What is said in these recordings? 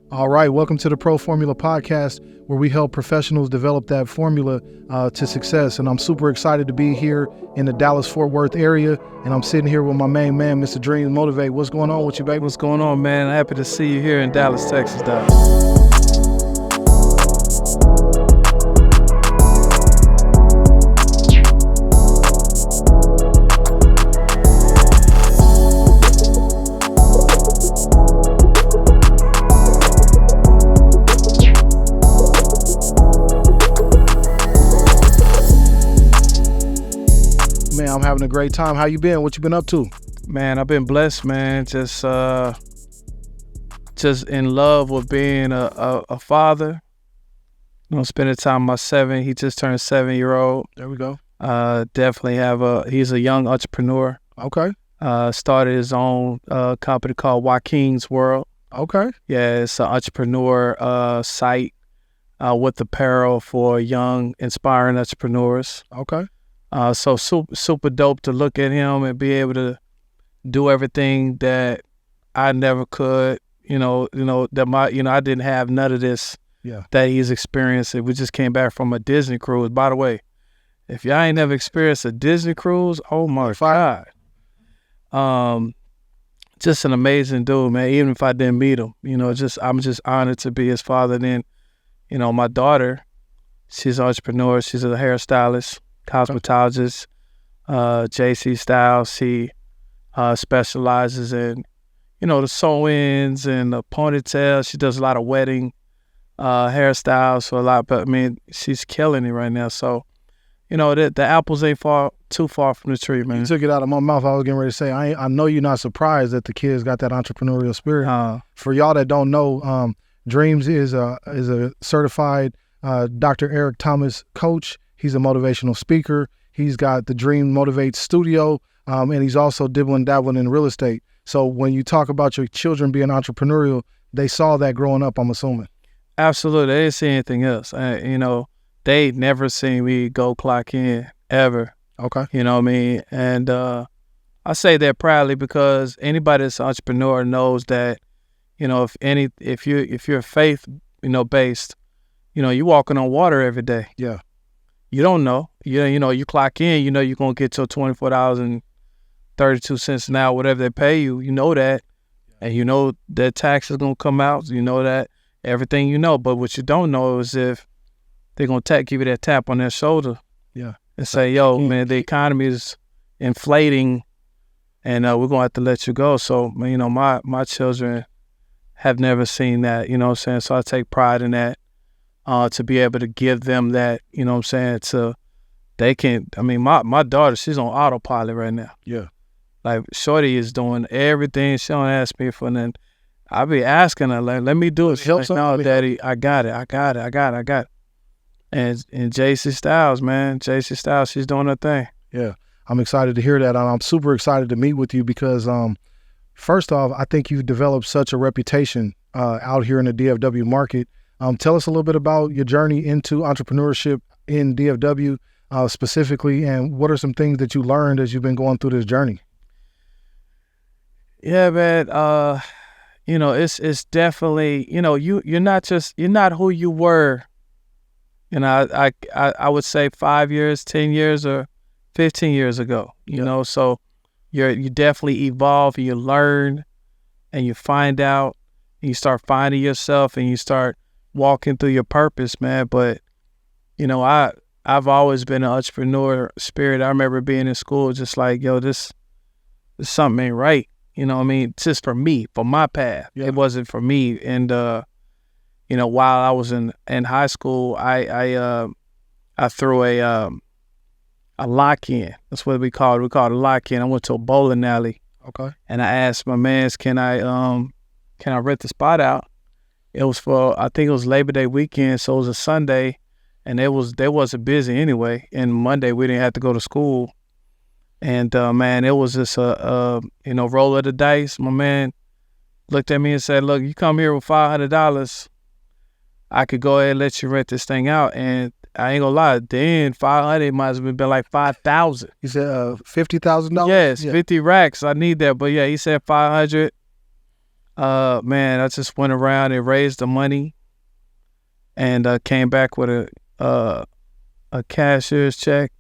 All right, welcome to the Pro Formula Podcast, where we help professionals develop that formula to success. And I'm super excited to be here in the Dallas-Fort Worth area, and I'm sitting here with my main man, Mr. Dreams Motivate. What's going on with you, baby? What's going on, man? Happy to see you here in Dallas, Texas, dog. Man, I'm having a great time. How you been? What you been up to? Man, I've been blessed, man. Just in love with being a father. You know, spending time with my he just turned 7-year-old. There we go. Definitely he's a young entrepreneur. Okay. Started his own company called Joaquin's World. Okay. Yeah, it's an entrepreneur site with apparel for young, inspiring entrepreneurs. Okay. So super dope to look at him and be able to do everything that I never could. I didn't have none of this. Yeah. That he's experienced. We just came back from a Disney cruise. By the way, if y'all ain't never experienced a Disney cruise, oh my God. Just an amazing dude, man. Even if I didn't meet him, I'm just honored to be his father. Then, my daughter, she's an entrepreneur. She's a hairstylist, cosmetologist, JC Styles. She specializes in, the sew-ins and the ponytails. She does a lot of wedding hairstyles for a lot, but she's killing it right now. So, the apples ain't too far from the tree, man. You took it out of my mouth. I was getting ready to say, I know you're not surprised that the kids got that entrepreneurial spirit. For y'all that don't know, Dreams is a certified Dr. Eric Thomas coach. He's a motivational speaker. He's got the Dream Motivate studio, and he's also dabbling in real estate. So when you talk about your children being entrepreneurial, they saw that growing up, I'm assuming. Absolutely. They didn't see anything else. They never seen me go clock in ever. Okay. You know what I mean? And I say that proudly because anybody that's an entrepreneur knows that, if you're faith, based, you're walking on water every day. Yeah. You don't know. You clock in, you're going to get your $24.32 an hour, whatever they pay you. You know that. And you know that tax is going to come out. You know that. Everything you know. But what you don't know is if they're going to give you that tap on their shoulder. Yeah. And say, yo, man, the economy is inflating and we're going to have to let you go. So, my children have never seen that, you know what I'm saying? So I take pride in that. To be able to give them that, so they can, my daughter, she's on autopilot right now. Yeah. Like, Shorty is doing everything. She don't ask me for nothing. I be asking her, like, let me do it. She's like, no, Daddy, I got it. And JC Styles, man, she's doing her thing. Yeah. I'm excited to hear that. And I'm super excited to meet with you because, first off, I think you've developed such a reputation out here in the DFW market. Tell us a little bit about your journey into entrepreneurship in DFW specifically, and what are some things that you learned as you've been going through this journey? Yeah, man. It's definitely, you're not who you were. I would say 5 years, 10 years, or 15 years ago. So you definitely evolve and you learn and you find out and you start finding yourself and you start walking through your purpose, man. But I've always been an entrepreneur spirit. I remember being in school just like, yo, this something ain't right. Just for me, for my path. Yeah. It wasn't for me. And while I was in high school, I threw a lock-in. That's what we called it. We called it a lock-in. I went to a bowling alley. Okay. And I asked my mans, can I rent the spot out? It was I think it was Labor Day weekend, so it was a Sunday, and they wasn't busy anyway. And Monday we didn't have to go to school, and man, it was just a roll of the dice. My man looked at me and said, "Look, you come here with $500, I could go ahead and let you rent this thing out." And I ain't gonna lie, then 500 might have been like 5,000. You said $50,000? Yes, yeah. 50 racks. I need that, but yeah, he said 500. Man, I just went around and raised the money, and came back with a cashier's check.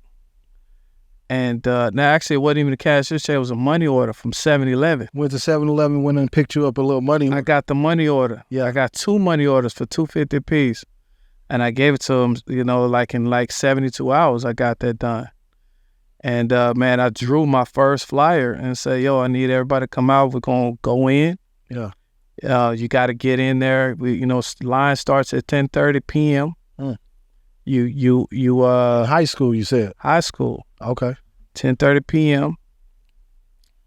And now, actually, it wasn't even a cashier's check. It was a money order from 7-Eleven. Went to 7-Eleven, went and picked you up a little money. I got the money order. Yeah. I got 2 money orders for $2.50 apiece. And I gave it to him, like in 72 hours, I got that done. And, man, I drew my first flyer and said, yo, I need everybody to come out. We're going to go in. Yeah. You got to get in there. Line starts at 10:30 p.m. High school, you said? High school. Okay. 10:30 p.m.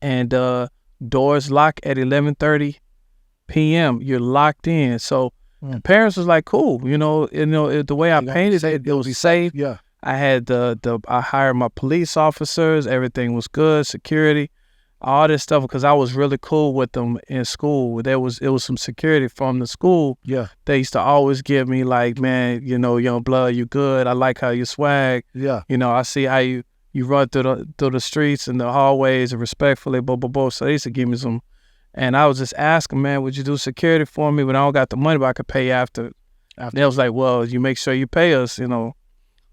And doors lock at 11:30 p.m. You're locked in. So the parents was like, cool. The way I painted it was safe. Yeah. I had I hired my police officers. Everything was good. Security, all this stuff, because I was really cool with them in school. It was some security from the school. Yeah. They used to always give me like, man, young blood, you good. I like how you swag. Yeah. I see how you run through the streets and the hallways and respectfully, blah, blah, blah. So they used to give me some. And I was just asking, man, would you do security for me when I don't got the money, but I could pay after? They was like, well, you make sure you pay us,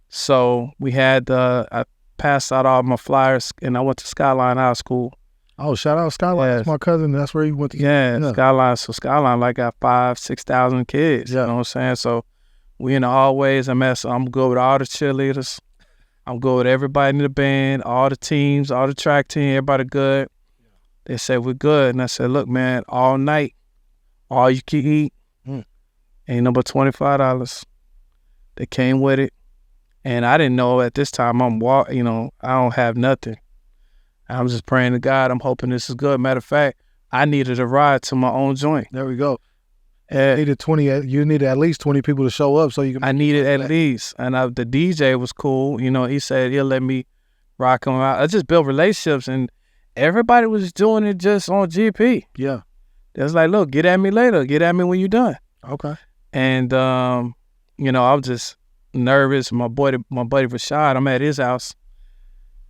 So we had, I passed out all my flyers, and I went to Skyline High School. Oh, shout out Skyline. That's my cousin. That's where he went to. Yeah, Skyline. So Skyline, got 5,000-6,000 kids. Yeah. You know what I'm saying? So we in the hallways. I'm good with all the cheerleaders. I'm good with everybody in the band, all the teams, all the track team, everybody good. They said, we're good. And I said, look, man, all night, all you can eat, ain't no but $25. They came with it. And I didn't know at this time I don't have nothing. I'm just praying to God. I'm hoping this is good. Matter of fact, I needed a ride to my own joint. There we go. You needed at least 20 people to show up so you can. I needed at least. And the DJ was cool. He said he'll let me rock him out. I just built relationships, and everybody was doing it just on GP. Yeah. It was like, look, get at me later. Get at me when you're done. Okay. And, I was just nervous. My buddy Rashad, I'm at his house.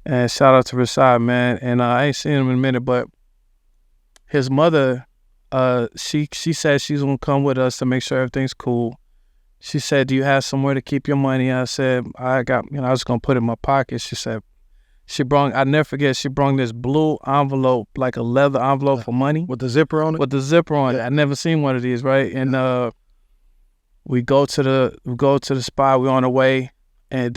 And shout out to Rashad, man. And I ain't seen him in a minute, but his mother, she said she's going to come with us to make sure everything's cool. She said, do you have somewhere to keep your money? I said, I got, I was going to put it in my pocket. She said, I never forget, she brought this blue envelope, like a leather envelope for money. With the zipper on it? With the zipper on it. I never seen one of these, right? And we go to the spot, we're on the way, and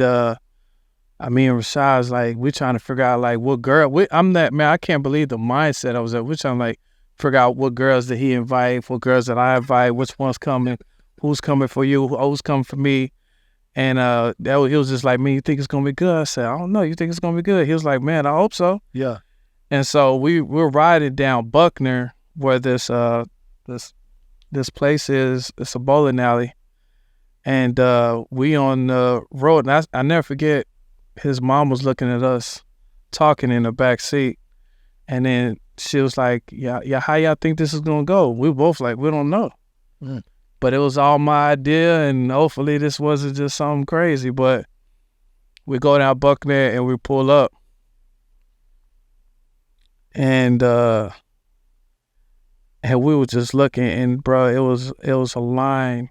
me and Rashad's like, we're trying to figure out like what girl, I can't believe the mindset I was at. We're trying to like figure out what girls did he invite, what girls did I invite, which one's coming, who's coming for you, who's coming for me. And he was just like, man, you think it's gonna be good? I said, I don't know, you think it's gonna be good? He was like, man, I hope so. Yeah. And so we're riding down Buckner where this place is. It's a bowling alley. And we on the road, and I never forget, his mom was looking at us talking in the back seat, and then she was like, yeah, how y'all think this is gonna go? We both like, we don't know. But it was all my idea, and hopefully this wasn't just something crazy. But we go down Buckner and we pull up, and we were just looking, and bro, it was a line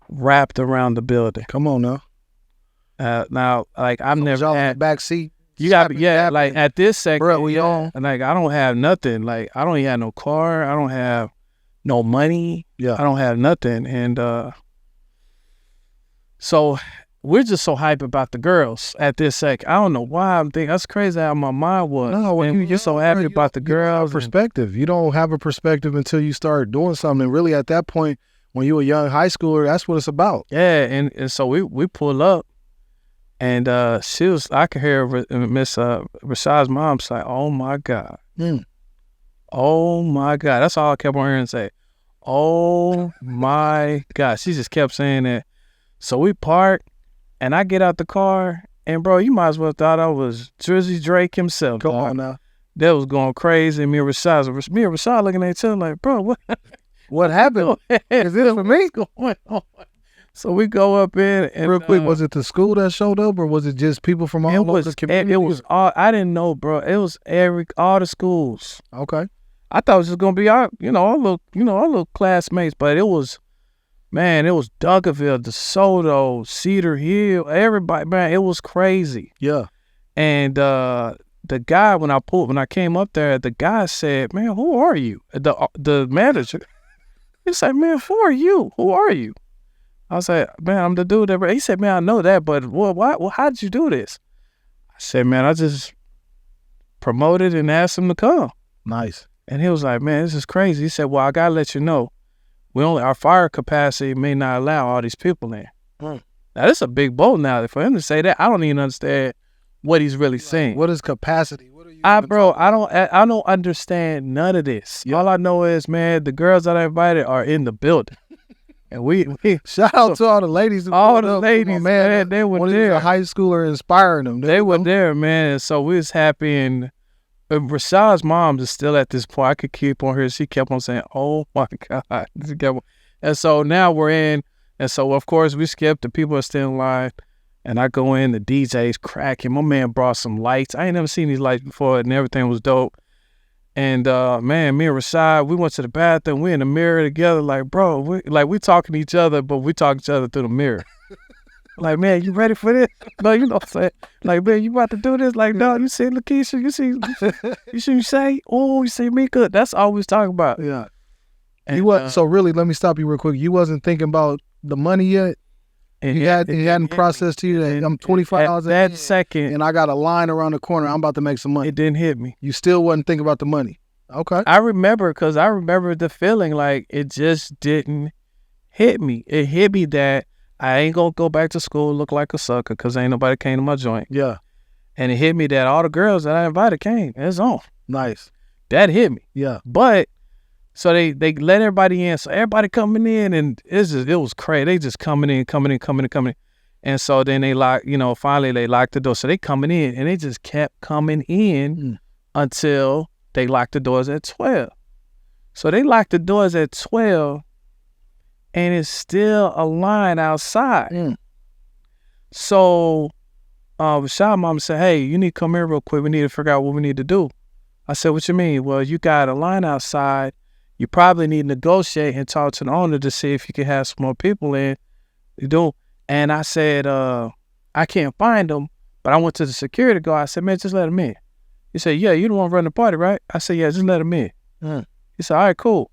wrapped around the building. Come on now. Now, like, I've never had back seat. You got like at this second, bro, we on. Like, I don't have nothing. Like, I don't even have no car. I don't have no money. Yeah. I don't have nothing. And so we're just so hype about the girls at this second. I don't know why I'm thinking. That's crazy how my mind was. No, when you're so happy about the girls. Perspective. You don't have a perspective until you start doing something. And really, at that point, when you're a young high schooler, that's what it's about. Yeah, and so we pull up, and I could hear Miss Rashad's mom say, "Oh my God, oh my God." That's all I kept on hearing say. Oh my God. She just kept saying that. So we parked, and I get out the car, and bro, you might as well thought I was Drizzy Drake himself. Come on now. That was going crazy. Me and Rashad looking at each other like, bro, what? What happened? Is this for me? Going on? So we go up in, and real quick, was it the school that showed up, or was it just people from all over the community? It was all, I didn't know, bro. It was all the schools. Okay. I thought it was just gonna be our little classmates, but it was Dunkerville, DeSoto, Cedar Hill, everybody, man, it was crazy. Yeah. And the guy, when I came up there, the guy said, "Man, who are you?" The manager, he said, "Man, who are you? Who are you?" I was like, "Man, I'm the dude that." He said, "Man, I know that, but how did you do this?" I said, "Man, I just promoted and asked him to come." Nice. And he was like, "Man, this is crazy." He said, "Well, I gotta let you know, our fire capacity may not allow all these people in." Now, this is a big boat now. For him to say that, I don't even understand what he's really saying. What is capacity? What are you? I don't understand none of this. Yeah. All I know is, man, the girls that I invited are in the building. And we shout out to all the ladies. All the ladies, man, they were there. A high schooler inspiring them. They were there, man. And so we was happy. And Rashad's mom is still at this point. I could keep on her. She kept on saying, "Oh my God." And so now we're in. And so, of course, we skipped. The people are still in line. And I go in, the DJ's cracking. My man brought some lights. I ain't never seen these lights before, and everything was dope. And, man, me and Rashad, we went to the bathroom. We in the mirror together, like, bro, we talking to each other, but we talk each other through the mirror. Like, man, you ready for this? No, you know what I'm saying? Like, man, you about to do this? Like, no, you see Lakeisha, you see say, oh, you see Mika. That's all we was talking about. Yeah. And, so really, let me stop you real quick. You wasn't thinking about the money yet? It hadn't processed to you that I'm $25 that second, and I got a line around the corner. I'm about to make some money. It didn't hit me. You still wasn't thinking about the money. Okay. I remember the feeling, like it just didn't hit me. It hit me that I ain't gonna go back to school look like a sucker because ain't nobody came to my joint. Yeah. And it hit me that all the girls that I invited came. It's on. Nice. That hit me. Yeah. But so they let everybody in. So everybody coming in, and it was crazy. They just coming in. And so then they finally they locked the door. So they coming in, and they just kept coming in until they locked the doors at 12. So they locked the doors at 12, and it's still a line outside. So Rashad mama said, "Hey, you need to come here real quick. We need to figure out what we need to do." I said, "What you mean?" "Well, you got a line outside. You probably need to negotiate and talk to the owner to see if you can have some more people in." You do. And I said, "I can't find them," but I went to the security guard. I said, "Man, just let them in." He said, "Yeah, you don't want to run the party, right?" I said, "Yeah, just let them in." He said, "All right, cool."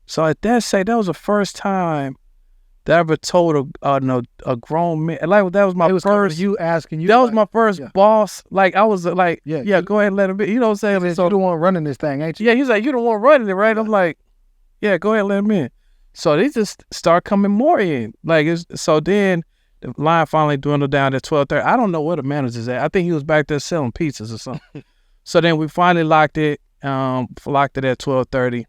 So at that was the first time that I ever told a grown man. Like that was my first. You asking you. That was my first boss. Like I was like, yeah, go ahead and let him in. You know what I'm saying? So you the one running this thing, ain't you? Yeah, he's like, "You the one running it, right?" I'm like, "Yeah, go ahead and let him in." So they just start coming more in. So then the line finally dwindled down to 12:30. I don't know where the manager's at. I think he was back there selling pizzas or something. So then we finally locked it at 12:30.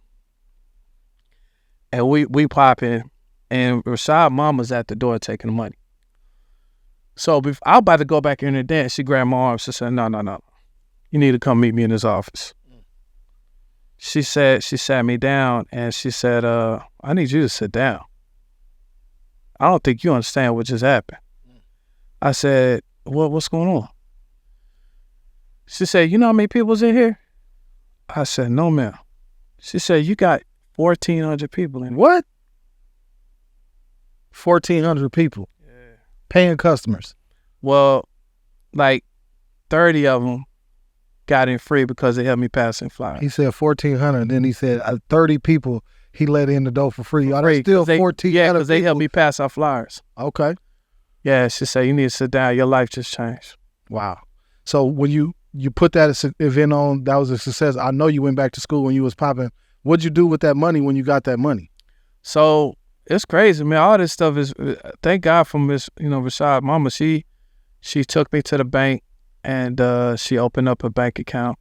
And we pop in, and Rashad mama's at the door taking the money. So I was about to go back in there, dance. She grabbed my arm. She said, No. You need to come meet me in his office. She sat me down, and she said, "I need you to sit down. I don't think you understand what just happened." I said, "What's going on?" She said, "You know how many people's in here?" I said, "No, ma'am." She said, "You got 1,400 people in here." What? 1,400 people. Yeah. Paying customers. Well, like 30 of them got in free because they helped me pass in flyers. He said 1,400. Then he said 30 people he let in the door for free. Are they still 1,400? Yeah, because they helped me pass our flyers. Okay. Yeah, she said, "You need to sit down. Your life just changed." Wow. So when you put that event on, that was a success. I know you went back to school when you was popping. What'd you do with that money when you got that money? So it's crazy, man. All this stuff is, thank God for Miss, Rashad mama. She took me to the bank, and she opened up a bank account.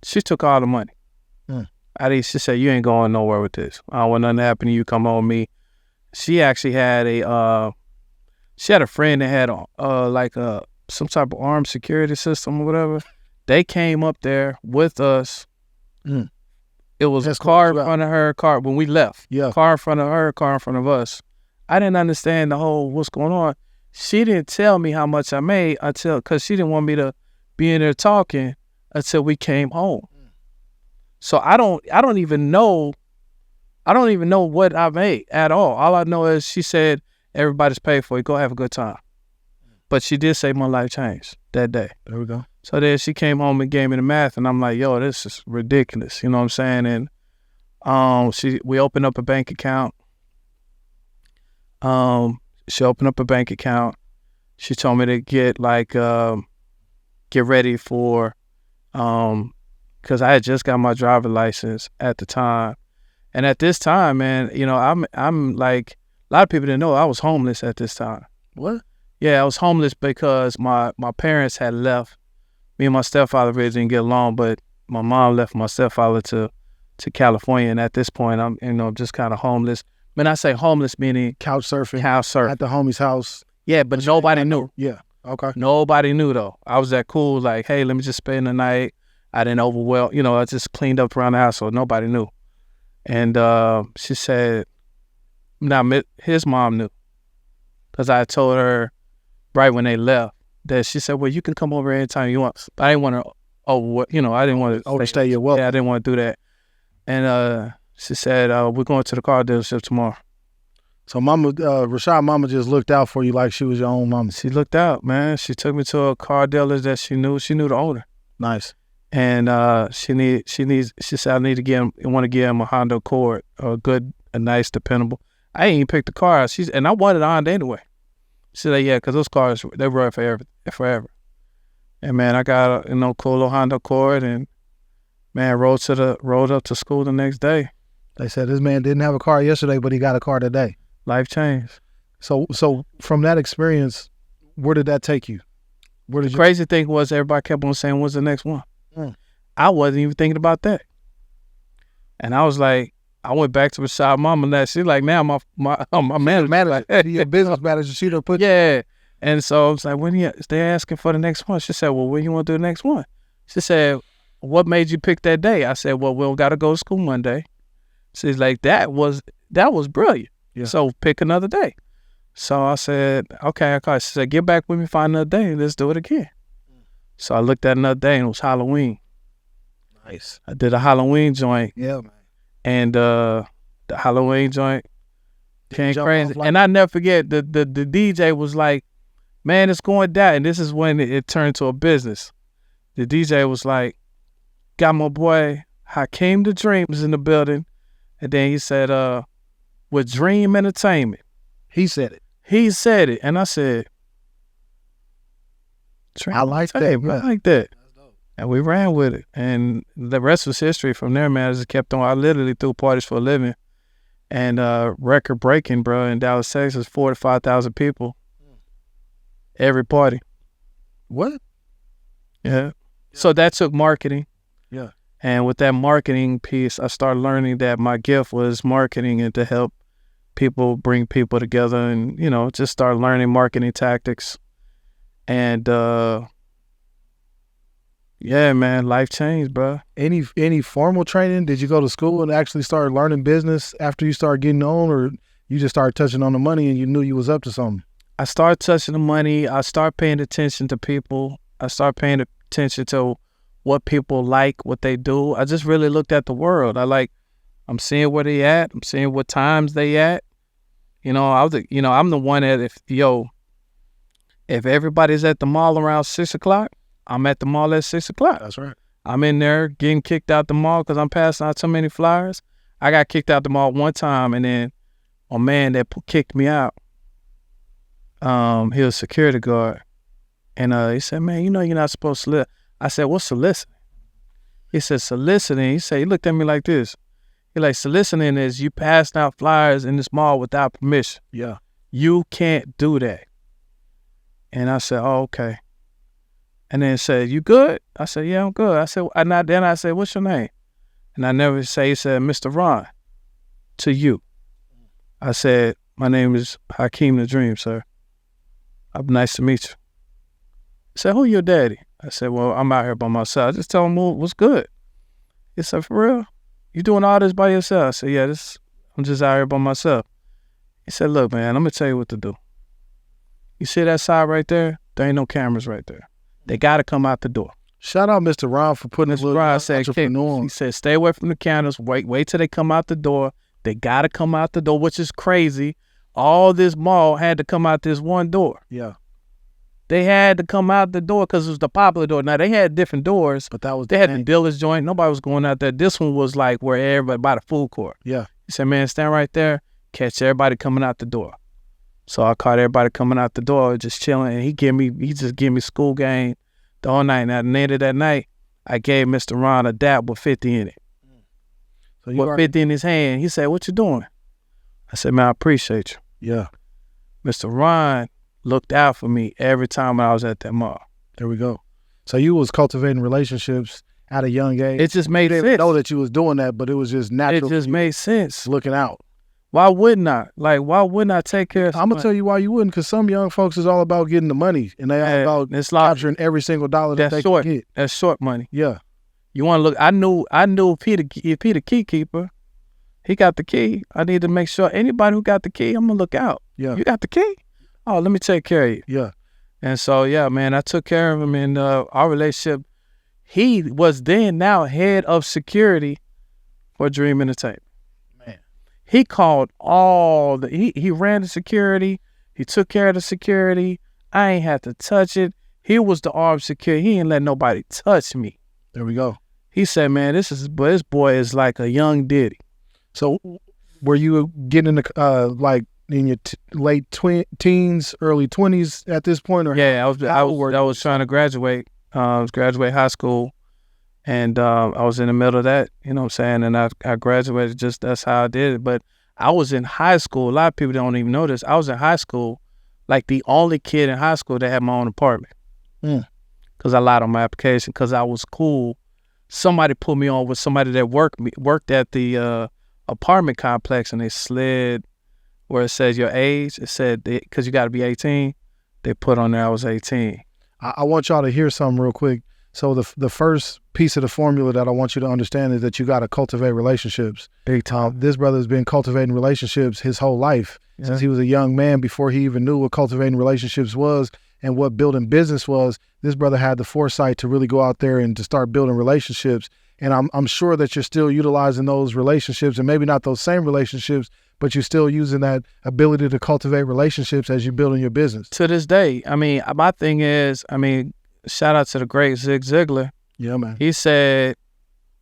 She took all the money. She said, "You ain't going nowhere with this. I don't want nothing to happen to you. Come on me." She actually had a friend that had some type of armed security system or whatever. They came up there with us. It was a car in front of her, car when we left. Yeah. Car in front of her, car in front of us. I didn't understand the whole what's going on. She didn't tell me how much I made because she didn't want me to be in there talking until we came home. So I don't even know what I made at all. All I know is she said, everybody's paid for it. Go have a good time. But she did say my life changed that day. There we go. So then she came home and gave me the math, and I'm like, yo, this is ridiculous. You know what I'm saying? And we opened up a bank account. She opened up a bank account. She told me to get ready for, because I had just got my driver's license at the time. And at this time, man, you know, I'm like, a lot of people didn't know I was homeless at this time. What? Yeah, I was homeless because my parents had left. Me and my stepfather really didn't get along, but my mom left my stepfather to California. And at this point, I'm, you know, just kind of homeless. When I say homeless, meaning Couch surfing. surfing. At the homie's house. Yeah, but nobody knew. Yeah. Okay. Nobody knew, though. I was that cool, like, hey, let me just spend the night. I didn't overwhelm, you know, I just cleaned up around the house, so nobody knew. And she said, now his mom knew, because I told her right when they left that she said, well, you can come over anytime you want. But I didn't want to, you know, I didn't want to overstay your welcome. Yeah, I didn't want to do that. And she said, we're going to the car dealership tomorrow. So Rashad mama just looked out for you like she was your own mama. She looked out, man. She took me to a car dealer that she knew the owner. Nice. And she said, I want to give him a Honda Accord, a nice, dependable. I ain't even picked the car. And I wanted a Honda anyway. She said, yeah, because those cars, they run forever. And man, I got a cool little Honda Accord, and man, rolled up to school the next day. They said this man didn't have a car yesterday, but he got a car today. Life changed. So from that experience, where did that take you? The crazy thing was everybody kept on saying, what's the next one? I wasn't even thinking about that. And I was like, I went back to Rashad mama, and she's like, now my manager, like, hey, your business manager, she done put yeah. And so I was like, they're asking for the next one. She said, well, when you want to do the next one? She said, what made you pick that day? I said, well, we got to go to school Monday. She's like, that was brilliant. Yeah. So pick another day. So I said, okay. She said, get back with me, find another day, and let's do it again. So I looked at another day, and it was Halloween. Nice. I did a Halloween joint. Yeah, man. And the Halloween joint came crazy. And I never forget, the DJ was like, man, it's going down. And this is when it turned to a business. The DJ was like, got my boy Hakeem the Dreams in the building. And then he said, with Dream Entertainment. He said it. And I said, I like that. I like that. And we ran with it. And the rest was history from there, man. I just kept on. I literally threw parties for a living. And record breaking, bro, in Dallas, Texas, 4,000 to 5,000 people. Every party. What? Yeah. So that took marketing. Yeah. And with that marketing piece, I started learning that my gift was marketing and to help people bring people together and, you know, just start learning marketing tactics. And yeah, man, life changed, bro. Any formal training? Did you go to school and actually start learning business after you started getting on, or you just started touching on the money and you knew you was up to something? I started touching the money. I started paying attention to people. I started paying attention to what people like, what they do. I just really looked at the world. I'm seeing where they at. I'm seeing what times they at. You know, I'm the one that if everybody's at the mall around 6 o'clock, I'm at the mall at 6 o'clock. That's right. I'm in there getting kicked out the mall because I'm passing out too many flyers. I got kicked out the mall one time, and then a man that kicked me out, he was a security guard. And he said, man, you know you're not supposed to live. I said, what's soliciting? He said, soliciting. He looked at me like this. He like, soliciting is you passing out flyers in this mall without permission. Yeah. You can't do that. And I said, oh, okay. And then said, you good? I said, yeah, I'm good. I said, then I said, what's your name? And I never say, he said, Mr. Ron, to you. I said, my name is Hakeem the Dream, sir. Nice to meet you. He said, who your daddy? I said, well, I'm out here by myself. I just tell him what's good. He said, for real? You doing all this by yourself? I said, yeah, I'm just out here by myself. He said, look, man, I'm going to tell you what to do. You see that side right there? There ain't no cameras right there. They got to come out the door. Shout out Mr. Ron for putting Mr. Ron said, entrepreneur on. he said, stay away from the counters. Wait till they come out the door. They got to come out the door, which is crazy. All this mall had to come out this one door. Yeah. They had to come out the door because it was the popular door. Now, they had different doors, but that was they had the dealer's joint. Nobody was going out there. This one was like where everybody by the food court. Yeah. He said, man, stand right there, catch everybody coming out the door. So I caught everybody coming out the door, just chilling, and he just gave me school game the whole night. Now, at the end of that night, I gave Mr. Ron a dab with 50 in it. So with 50 in his hand. He said, what you doing? I said, man, I appreciate you. Yeah. Mr. Ron looked out for me every time I was at that mall. There we go. So you was cultivating relationships at a young age. It just made sense. You didn't know that you was doing that, but it was just natural. It just made sense. Looking out. Why wouldn't I? Like, why wouldn't I take care of I'm going to tell you why you wouldn't, because some young folks is all about getting the money, and they all about capturing every single dollar that they can get. That's short money. Yeah. You want to look, I knew if he the key keeper, he got the key. I need to make sure anybody who got the key, I'm going to look out. Yeah. You got the key? Oh, let me take care of you. Yeah. And so, yeah, man, I took care of him in our relationship. He was now head of security for Dream Entertainment. Man. He called he ran the security. He took care of the security. I ain't had to touch it. He was the armed security. He ain't let nobody touch me. There we go. He said, man, this boy is like a young Diddy. So were you getting like in your late teens, early 20s at this point? Or yeah, I was trying to graduate. I was graduate high school, and I was in the middle of that, you know what I'm saying? And I graduated, just that's how I did it. But I was in high school. A lot of people don't even know this. I was in high school, like the only kid in high school that had my own apartment. Because I lied on my application because I was cool. Somebody put me on with somebody that worked at the apartment complex, and they slid where it says your age. It said, because you got to be 18, they put on there I was 18. I want y'all to hear something real quick. So the first piece of the formula that I want you to understand is that you got to cultivate relationships. Big time. This brother's been cultivating relationships his whole life, since he was a young man, before he even knew what cultivating relationships was and what building business was. This brother had the foresight to really go out there and to start building relationships. And I'm sure that you're still utilizing those relationships, and maybe not those same relationships, but you're still using that ability to cultivate relationships as you're building your business. To this day, I mean, my thing is, shout out to the great Zig Ziglar. Yeah, man. He said,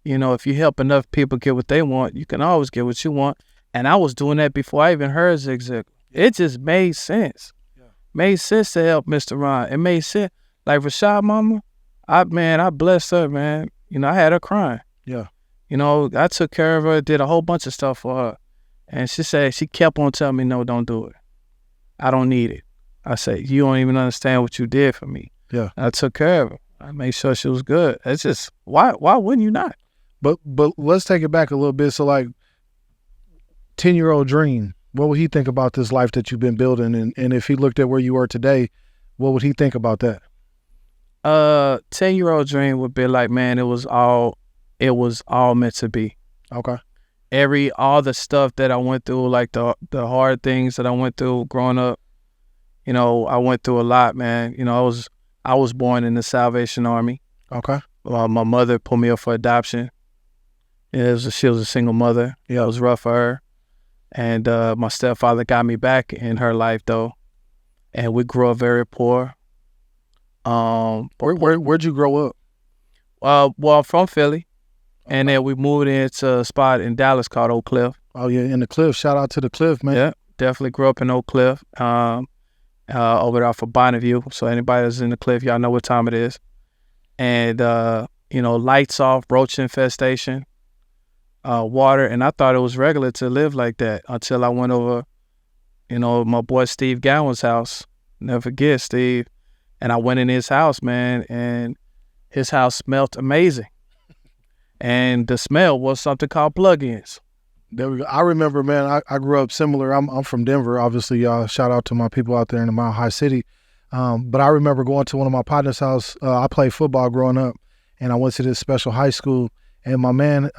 you know, if you help enough people get what they want, you can always get what you want. And I was doing that before I even heard Zig Ziglar. It just made sense. Yeah. Made sense to help Mr. Ron. It made sense. Like Rashad mama, I blessed her, man. You know, I had her crying. Yeah. You know, I took care of her, did a whole bunch of stuff for her. And she kept on telling me, no, don't do it. I don't need it. I said, you don't even understand what you did for me. Yeah. I took care of her. I made sure she was good. It's just, why wouldn't you not? But let's take it back a little bit. So like 10-year-old Dream, what would he think about this life that you've been building? And if he looked at where you are today, what would he think about that? 10-year-old Dream would be like, man, it was all meant to be. Okay. All the stuff that I went through, like the hard things that I went through growing up, you know, I went through a lot, man. You know, I was born in the Salvation Army. Okay. My mother put me up for adoption. She was a single mother. Yeah, it was rough for her. And my stepfather got me back in her life, though. And we grew up very poor. Where'd you grow up? Well, I'm from Philly. Okay. And then we moved into a spot in Dallas called Oak Cliff. Oh, yeah, in the Cliff. Shout out to the Cliff, man. Yeah, definitely grew up in Oak Cliff. Over there for Bonneville. So anybody that's in the Cliff, y'all know what time it is. And, you know, lights off, roach infestation, water. And I thought it was regular to live like that until I went over, you know, my boy Steve Gowan's house. Never forget Steve. And I went in his house, man, and his house smelled amazing. And the smell was something called plug-ins. There we go. I remember, man, I grew up similar. I'm from Denver, obviously. Shout out to my people out there in the Mile High City. But I remember going to one of my partner's house. I played football growing up, and I went to this special high school, and my man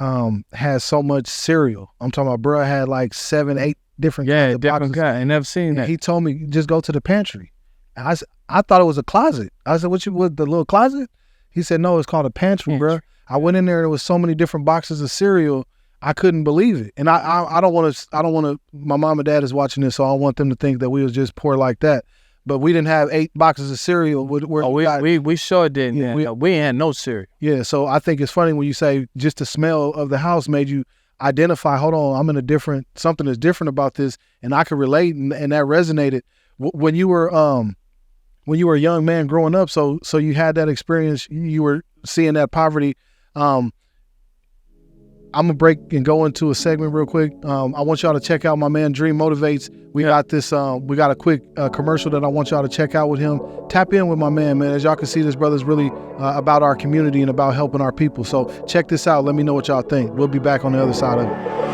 had so much cereal. I'm talking about, bro, had like 7, 8 different kinds of boxes. Guy. I never seen that. He told me, just go to the pantry. And I thought it was a closet. I said, what, the little closet? He said, no, it's called a pantry, bro. I went in there, and there was so many different boxes of cereal, I couldn't believe it. And I don't want to, my mom and dad is watching this, so I don't want them to think that we was just poor like that. But we didn't have 8 boxes of cereal. We sure didn't. Yeah, we ain't had no cereal. Yeah, so I think it's funny when you say just the smell of the house made you identify, hold on, I'm in something is different about this, and I could relate, and that resonated. When you were a young man growing up, so you had that experience, you were seeing that poverty. I'm gonna break and go into a segment real quick. I want y'all to check out my man Dream Motivates. We got this. We got a quick commercial that I want y'all to check out with him. Tap in with my man. As y'all can see, this brother's really about our community and about helping our people. So check this out. Let me know what y'all think. We'll be back on the other side of it.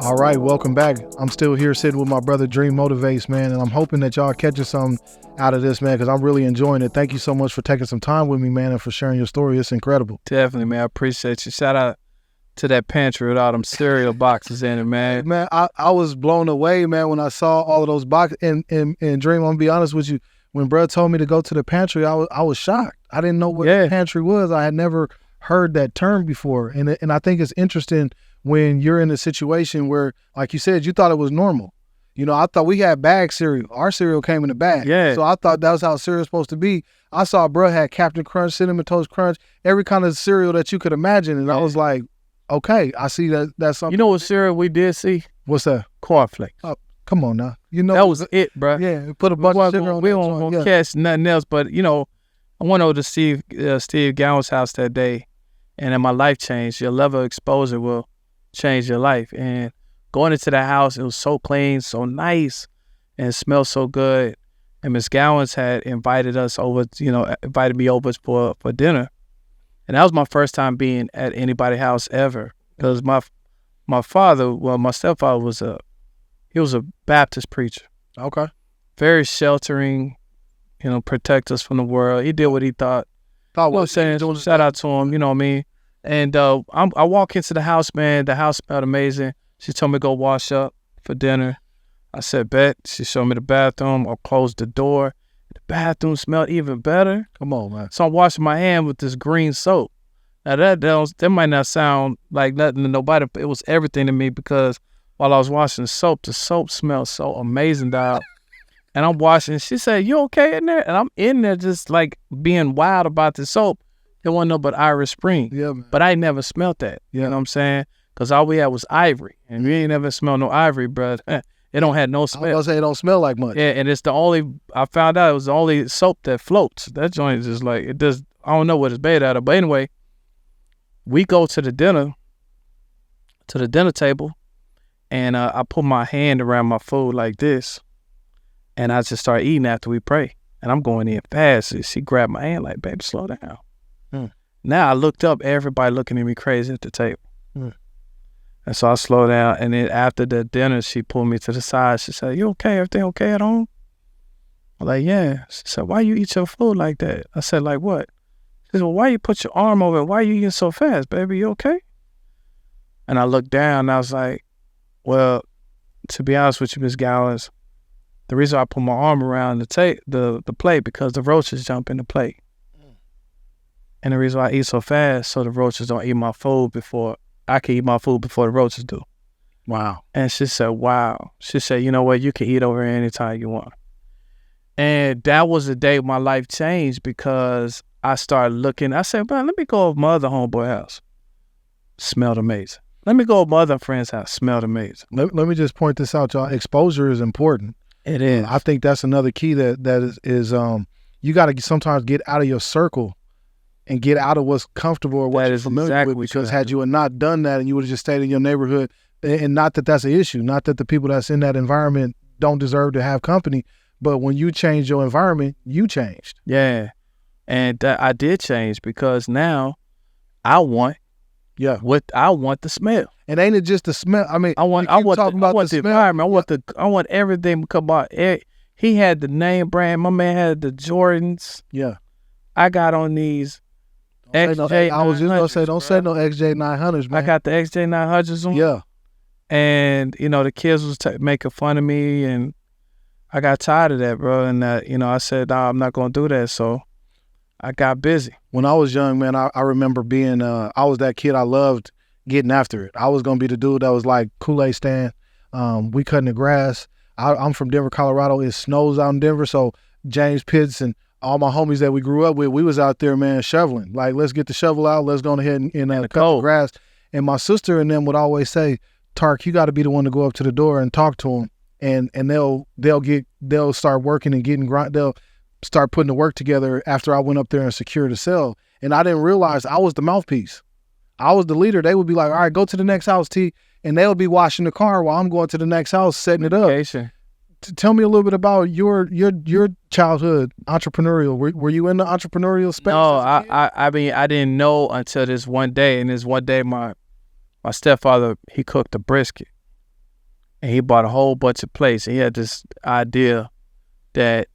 All right, welcome back. I'm still here sitting with my brother Dream Motivates, man, and I'm hoping that y'all catching something out of this, man, because I'm really enjoying it. Thank you so much for taking some time with me, man, and for sharing your story. It's incredible. Definitely, man. I appreciate you. Shout out to that pantry with all them cereal boxes in it, man. Man, I was blown away, man, when I saw all of those boxes. And Dream, I'm gonna be honest with you, when bro told me to go to the pantry, I was shocked. I didn't know what the pantry was. I had never heard that term before, and I think it's interesting when you're in a situation where, like you said, you thought it was normal. You know, I thought we had bag cereal. Our cereal came in a bag. Yeah. So I thought that was how cereal was supposed to be. I saw bro had Captain Crunch, Cinnamon Toast Crunch, every kind of cereal that you could imagine. And I was like, okay, I see that's something. You know what cereal we did see? What's that? Cornflakes. Oh, come on now. You know that was it, bro. Yeah, put a bunch of sugar on. We don't catch nothing else. But, you know, I went over to Steve Gowan's house that day, and then my life changed. Your level of exposure will change your life. And going into the house, it was so clean, so nice, and it smelled so good. And Miss Gowans had invited us over, invited me over for dinner. And that was my first time being at anybody's house ever. Because my father, my stepfather was a Baptist preacher. Okay. Very sheltering, protect us from the world. He did what he thought. Shout out to him, you know what I mean? And I walk into the house, man. The house smelled amazing. She told me to go wash up for dinner. I said, bet. She showed me the bathroom. I closed the door. The bathroom smelled even better. Come on, man. So I'm washing my hand with this green soap. Now that might not sound like nothing to nobody, but it was everything to me, because while I was washing the soap smelled so amazing, dog. And I'm washing. She said, "You okay in there?" And I'm in there just like being wild about the soap. It wasn't no but Irish Spring. Yeah, man. But I never smelled that. Yeah. You know what I'm saying? Because all we had was ivory. And we ain't never smelled no ivory, bro. It don't have no smell. I was gonna say it don't smell like much. Yeah, and it's I found out it was the only soap that floats. That joint is just like, it does, I don't know what it's made out of. But anyway, we go to the dinner table, and I put my hand around my food like this, and I just start eating after we pray. And I'm going in fast. And she grabbed my hand like, baby, slow down. Now I looked up, everybody looking at me crazy at the table. And so I slowed down, and then after the dinner, she pulled me to the side. She said, "You okay? Everything okay at home?" I'm like, "Yeah." She said, "Why you eat your food like that?" I said, "Like what?" She said, "Well, why you put your arm over it? Why you eating so fast, baby? You okay?" And I looked down, and I was like, well, to be honest with you, Ms. Gowans, the reason I put my arm around the plate, because the roaches jump in the plate. And the reason why I eat so fast, so the roaches don't eat my food before I can eat my food before the roaches do. Wow. And she said, wow. She said, you know what? You can eat over here anytime you want. And that was the day my life changed because I started looking. I said, man, let me go over my other homeboy house. Smelled amazing. Let me go over my other friend's house. Smelled amazing. Let me just point this out, y'all. Exposure is important. It is. I think that's another key that is you got to sometimes get out of your circle and get out of what's comfortable or what you're familiar with. Because had you not done that and you would have just stayed in your neighborhood, and not that that's an issue, not that the people that's in that environment don't deserve to have company, but when you change your environment, you changed. Yeah, and I did change because now I want the smell. And ain't it just the smell? I mean, I want the environment. I want everything to come out. He had the name brand. My man had the Jordans. Yeah. I got on these XJ. I was just gonna say, don't say no XJ 900s, man. I got the XJ 900s on. Yeah. And the kids was making fun of me, and I got tired of that, bro. And I said, nah, I'm not gonna do that. So I got busy. When I was young, man, I remember being, I was that kid. I loved getting after it. I was going to be the dude that was like Kool-Aid stand. We cutting the grass. I'm from Denver, Colorado. It snows out in Denver. So James Pitts and all my homies that we grew up with, we was out there, man, shoveling. Like, let's get the shovel out. Let's go ahead and cut the grass. And my sister and them would always say, Tark, you got to be the one to go up to the door and talk to them. And they'll start working and they'll start putting the work together after I went up there and secured the cell. And I didn't realize I was the mouthpiece. I was the leader. They would be like, all right, go to the next house, T. And they'll be washing the car while I'm going to the next house, setting it up. Tell me a little bit about your childhood entrepreneurial. Were you in the entrepreneurial space? No, I mean, I didn't know until this one day. And this one day, my stepfather, he cooked a brisket. And he bought a whole bunch of plates. He had this idea that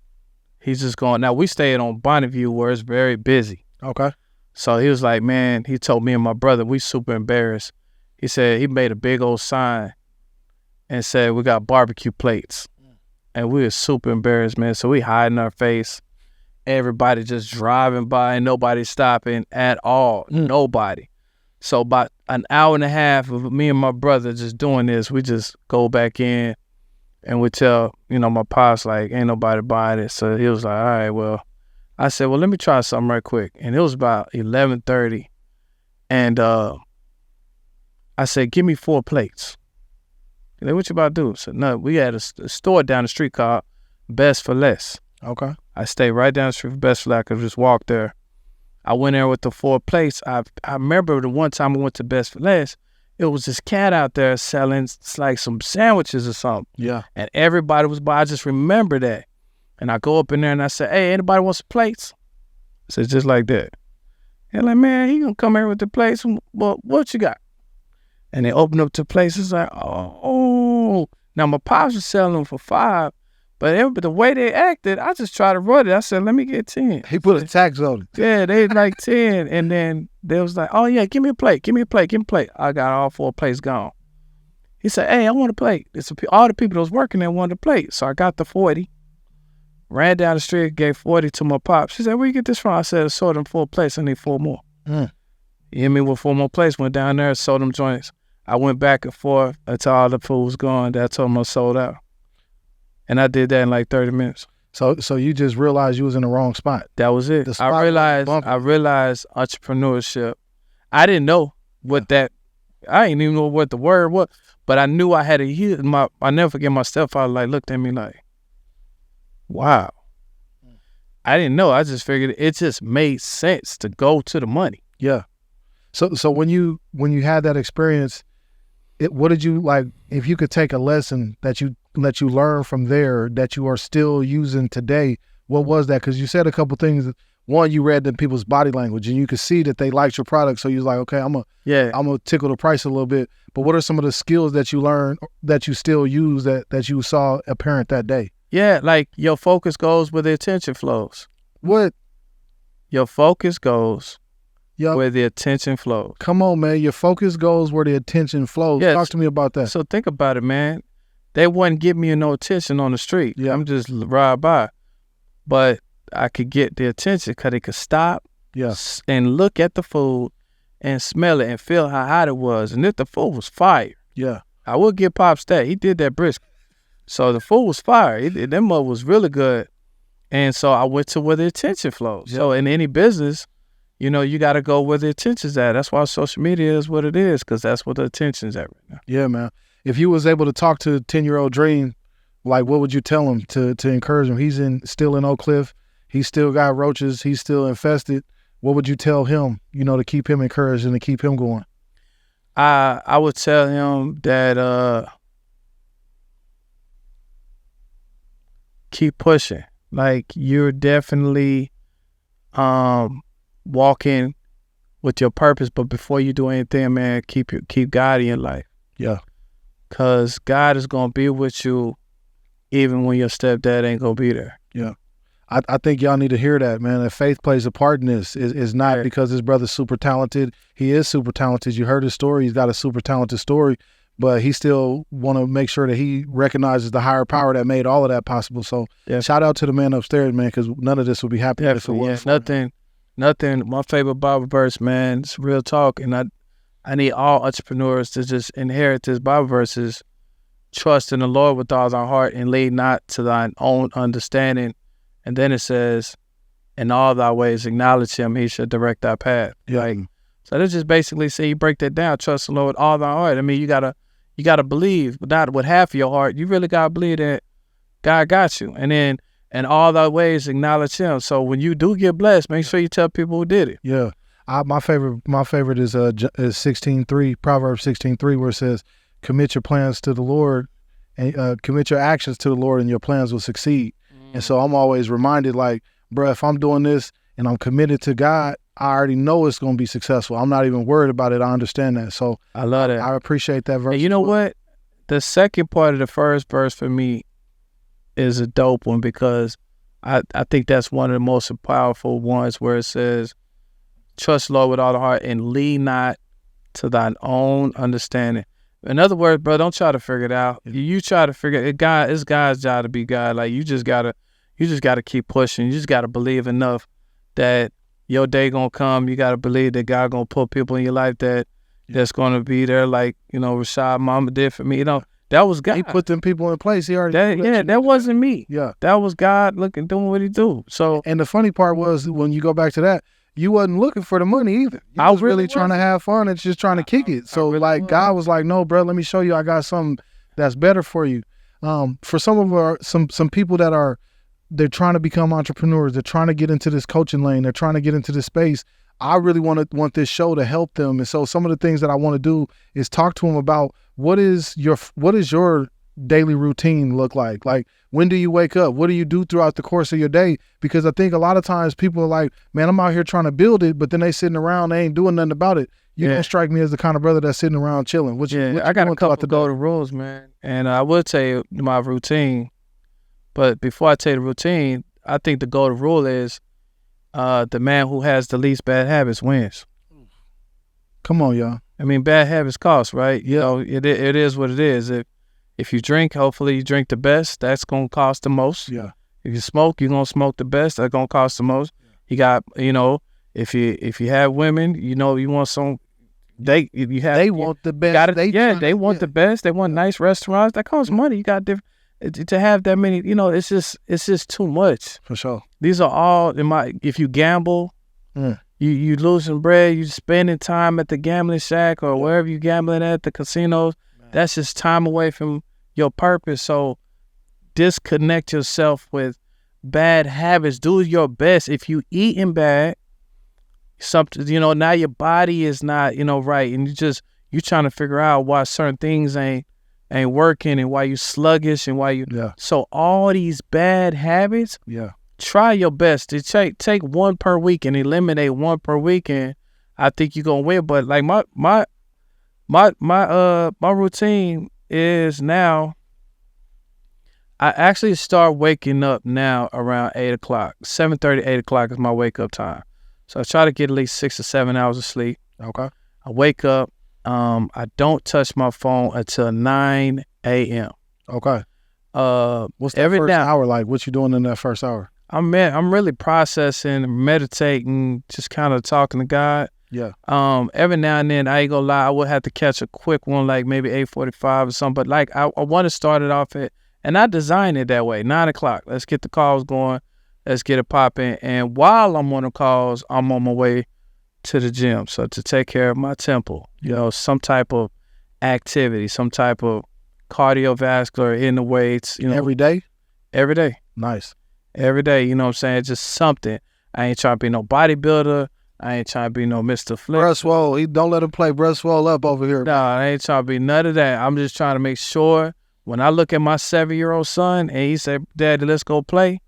he's just going. Now, we stayed on Bonneview where it's very busy. Okay. So he was like, man, he told me and my brother, we super embarrassed. He said he made a big old sign and said, we got barbecue plates. And we were super embarrassed, man. So we hiding our face. Everybody just driving by and nobody stopping at all. Nobody. So about an hour and a half of me and my brother just doing this, we just go back in and we tell, my pops, like, ain't nobody buying it. So he was like, all right, well. I said, well, let me try something right quick. And it was about 11:30. And I said, give me 4 plates. He's like, what you about to do? I said, no, we had a store down the street called Best for Less. Okay. I stayed right down the street from Best for Less. I could just walk there. I went there with the 4 plates. I remember the one time I went to Best for Less, it was this cat out there selling like some sandwiches or something. Yeah. And everybody was by. I just remember that. And I go up in there and I say, hey, anybody want some plates? I said, just like that. And like, man, he gonna come here with the plates. Well, what you got? And they open up the plates. It's like, oh. Now, my pops was selling them for $5, but the way they acted, I just tried to run it. I said, let me get 10. He put a tax on it. Yeah, they like 10. And then they was like, oh, yeah, give me a plate. Give me a plate. Give me a plate. I got all 4 plates gone. He said, hey, I want a plate. All the people that was working there wanted a plate. So I got the 40. Ran down the street, gave 40 to my pop. She said, where you get this from? I said, I sold them 4 plates. I need 4 more. You hear me? With 4 more plates, went down there, sold them joints. I went back and forth until all the food was gone. That told them I sold out. And I did that in like 30 minutes. So you just realized you was in the wrong spot. That was it. I realized entrepreneurship. I didn't know what that, I didn't even know what the word was, but I knew I had to hear I never forget my stepfather looked at me like, wow. I didn't know. I just figured it just made sense to go to the money. Yeah. So when you had that experience, what did you like? If you could take a lesson that you learn from there that you are still using today, what was that? Because you said a couple things. One, you read in people's body language, and you could see that they liked your product. So you was like, okay, I'm gonna tickle the price a little bit. But what are some of the skills that you learned that you still use that you saw apparent that day? Yeah, like your focus goes where the attention flows. What? Your focus goes where the attention flows. Come on, man. Your focus goes where the attention flows. Yes. Talk to me about that. So think about it, man. They wouldn't give me no attention on the street. Yeah. I'm just ride by. But I could get the attention because they could stop and look at the food and smell it and feel how hot it was. And if the food was fire, I would give Pops that. He did that brisket. So the food was fire. That mother was really good. And so I went to where the attention flows. So in any business, you know, you got to go where the attention's at. That's why social media is what it is, because that's where the attention's at right now. Yeah, man. If you was able to talk to 10-year-old Dream, like, what would you tell him to encourage him? He's still in Oak Cliff. He's still got roaches. He's still infested. What would you tell him, you know, to keep him encouraged and to keep him going? I would tell him that keep pushing. Like, you're definitely walking with your purpose, but before you do anything, man, keep God in your life. Yeah. Because God is going to be with you even when your stepdad ain't going to be there. Yeah. I think y'all need to hear that, man. That faith plays a part in this. Is not because his brother's super talented. He is super talented. You heard his story. He's got a super talented story, but he still want to make sure that he recognizes the higher power that made all of that possible. So shout out to the man upstairs, man, because none of this would be happening if it wasn't. Nothing. My favorite Bible verse, man, it's real talk. And I need all entrepreneurs to just inherit this Bible verses. Trust in the Lord with all thy heart and lean not to thine own understanding. And then it says, in all thy ways acknowledge him, he shall direct thy path. Yeah. Like, so that just basically say you break that down, trust the Lord with all thy heart. I mean, you gotta believe, but not with half of your heart. You really gotta believe that God got you. And then in all thy ways acknowledge him. So when you do get blessed, make sure you tell people who did it. Yeah. My favorite is 16:3, Proverbs 16:3, where it says, commit your plans to the Lord and commit your actions to the Lord and your plans will succeed. And so I'm always reminded, like, bro, if I'm doing this and I'm committed to God, I already know it's going to be successful. I'm not even worried about it. I understand that. So I love that. I appreciate that verse. And you know what? The second part of the first verse for me is a dope one, because I think that's one of the most powerful ones, where it says, trust the Lord with all the heart and lean not to thine own understanding. In other words, bro, don't try to figure it out. You try to figure it. It's God's job to be God. Like, you just gotta keep pushing. You just gotta believe enough that your day gonna come. You gotta believe that God gonna put people in your life that's gonna be there. Like, you know, Rashad Mama did for me. You know, that was God. He put them people in place. He already that wasn't me. Yeah, that was God doing what he do. So, and the funny part was, when you go back to that, you wasn't looking for the money either. I was really trying to have fun and just trying to kick it. So God was like, no, bro, let me show you I got something that's better for you. For some of some people that they're trying to become entrepreneurs, they're trying to get into this coaching lane, they're trying to get into this space. I really want this show to help them. And so some of the things that I want to do is talk to them about what is your daily routine look like? Like, when do you wake up? What do you do throughout the course of your day? Because I think a lot of times people are like, man, I'm out here trying to build it, but then they sitting around, they ain't doing nothing about it. You don't strike me as the kind of brother that's sitting around chilling. I got a couple golden rules, man. And I will tell you my routine. But before I tell you the routine, I think the golden rule is the man who has the least bad habits wins. Come on, y'all. I mean, bad habits cost, right? You know, it is what it is. If you drink, hopefully you drink the best. That's going to cost the most. Yeah. If you smoke, you're going to smoke the best. That's going to cost the most. Yeah. You got, you know, if you have women, you know, you want some, they want the best. They want the best. They want nice restaurants. That costs money. You got to have that many, you know, it's just too much. For sure. These are all, if you gamble, you losing bread, you spending time at the gambling shack or wherever you gambling at, the casinos. That's just time away from your purpose. So disconnect yourself with bad habits. Do your best. If you eating bad, something, you know, now your body is not, you know, right. And you trying to figure out why certain things ain't working and why you sluggish and why you. Yeah. So all these bad habits. Yeah. Try your best to take one per week and eliminate one per weekend. I think you're gonna win. But like my routine is now, I actually start waking up now around 8 o'clock. 7:30, 8 o'clock is my wake up time. So I try to get at least 6 or 7 hours of sleep. Okay. I wake up. I don't touch my phone until 9 a.m. Okay. What's the every first hour like? What you doing in that first hour? I'm really processing, meditating, just kind of talking to God. Yeah. Every now and then, I ain't gonna lie, I would have to catch a quick one, like maybe 8:45 or something. But like, I want to start it off at, and I designed it that way, 9 o'clock. Let's get the calls going. Let's get it popping. And while I'm on the calls, I'm on my way to the gym. So to take care of my temple, some type of activity, some type of cardiovascular in the weights, Every day? Every day. Nice. Every day, you know what I'm saying? Just something. I ain't trying to be no bodybuilder. I ain't trying to be no Mr. Flip. Bruh Swole, don't let him play Bruh Swole up over here. No, I ain't trying to be none of that. I'm just trying to make sure when I look at my 7-year-old son and he say, Daddy, let's go play,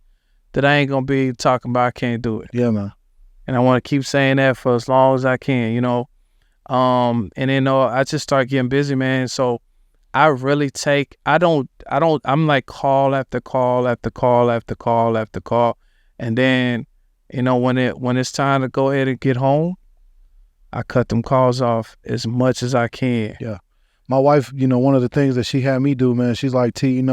that I ain't going to be talking about I can't do it. Yeah, man. And I want to keep saying that for as long as I can, And then I just start getting busy, man. So I really I'm like call after call after call after call after call. And then, when it's time to go ahead and get home, I cut them calls off as much as I can. Yeah. My wife, one of the things that she had me do, man, she's like, T,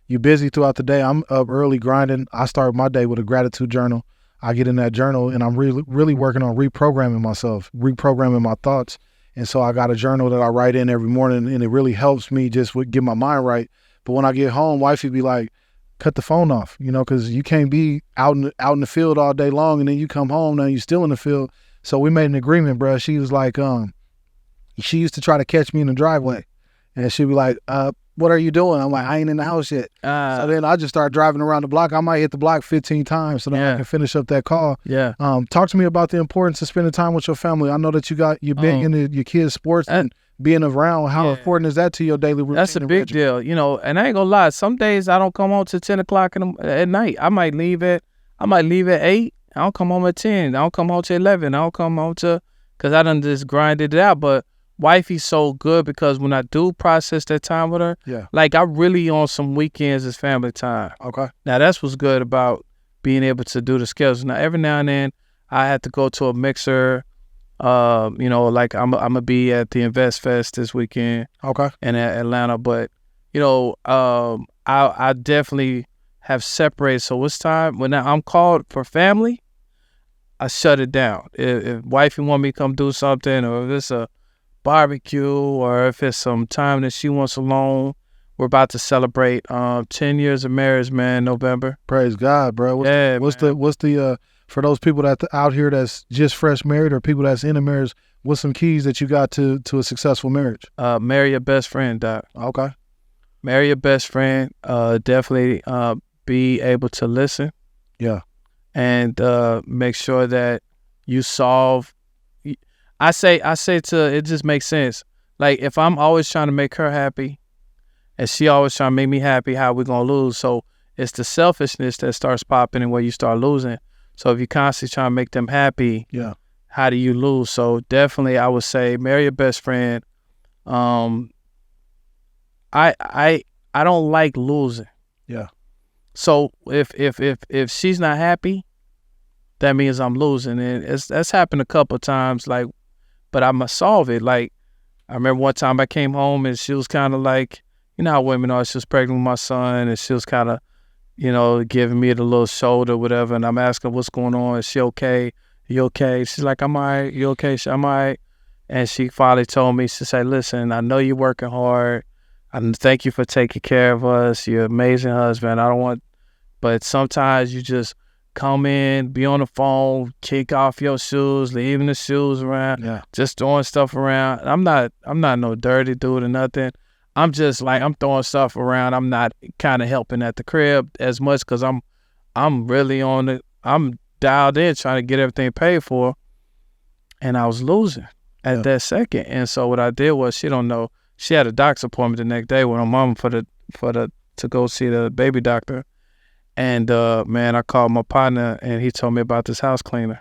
you busy throughout the day. I'm up early grinding. I start my day with a gratitude journal. I get in that journal and I'm really, really working on reprogramming myself, reprogramming my thoughts. And so I got a journal that I write in every morning, and it really helps me just get my mind right. But when I get home, wifey be like, cut the phone off, because you can't be out in the field all day long, and then you come home, now you're still in the field. So we made an agreement, bro. She was like, she used to try to catch me in the driveway, and she'd be like, what are you doing? I'm like, I ain't in the house yet. So then I just start driving around the block. I might hit the block 15 times so that I can finish up that call. Yeah. Talk to me about the importance of spending time with your family. I know that you're big into your kids' sports and being around. How important is that to your daily routine? That's a big deal, and I ain't gonna lie. Some days I don't come home till 10 o'clock at night. I might leave at 8. I don't come home at 10. I don't come home till 11. I don't come home because I done just grinded it out. But wifey's so good because when I do process that time with her, like I really on some weekends is family time. Okay. Now that's what's good about being able to do the skills. Now every now and then I have to go to a mixer. Like I'm gonna be at the Invest Fest this weekend. Okay. In Atlanta, but I definitely have separated. So it's time when I'm called for family, I shut it down. If wifey want me to come do something, or if it's a barbecue, or if it's some time that she wants alone, we're about to celebrate 10 years of marriage, man, November. Praise God, bro. What's the for those people that out here that's just fresh married, or people that's in a marriage, what's some keys that you got to a successful marriage? Marry your best friend, Doc. Okay. Marry your best friend. Definitely be able to listen. Yeah. And make sure that you solve. I say it just makes sense. Like if I'm always trying to make her happy, and she always trying to make me happy, how we gonna lose? So it's the selfishness that starts popping and where you start losing. So if you constantly trying to make them happy, how do you lose? So definitely I would say marry your best friend. I don't like losing. Yeah. So if she's not happy, that means I'm losing. And that's happened a couple of times, like, but I must solve it. Like I remember one time I came home and she was kind of like, how women are, she was pregnant with my son, and she was kind of, giving me the little shoulder, whatever. And I'm asking her, what's going on? Is she okay? You okay? She's like, I'm all right. You okay? I'm all right. And she finally told me, she said, listen, I know you're working hard. I thank you for taking care of us. You're an amazing husband. But sometimes you just come in, be on the phone, kick off your shoes, leaving the shoes around, just throwing stuff around. I'm not no dirty dude or nothing. I'm just like, I'm throwing stuff around. I'm not kind of helping at the crib as much because I'm really on it. I'm dialed in trying to get everything paid for. And I was losing at that second. And so what I did was, she don't know, she had a doctor's appointment the next day with her mom to go see the baby doctor. And man, I called my partner and he told me about this house cleaner.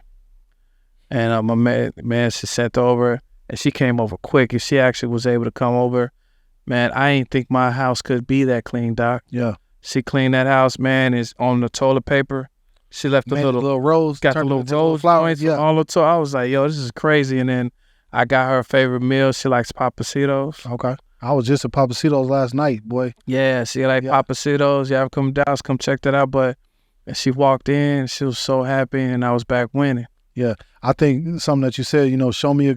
And my man, she sent over, and she came over quick. And she actually was able to come over. Man, I ain't think my house could be that clean, Doc. Yeah. She cleaned that house, man. It's on the toilet paper. She left the little rose, got the little rose flowers on the toilet. I was like, yo, this is crazy. And then I got her favorite meal. She likes Papacitos. Okay. I was just at Papacitos last night, boy. Yeah, she like Papacitos. You ever come to Dallas, come check that out. But And she walked in, she was so happy, and I was back winning. Yeah, I think something that you said, show me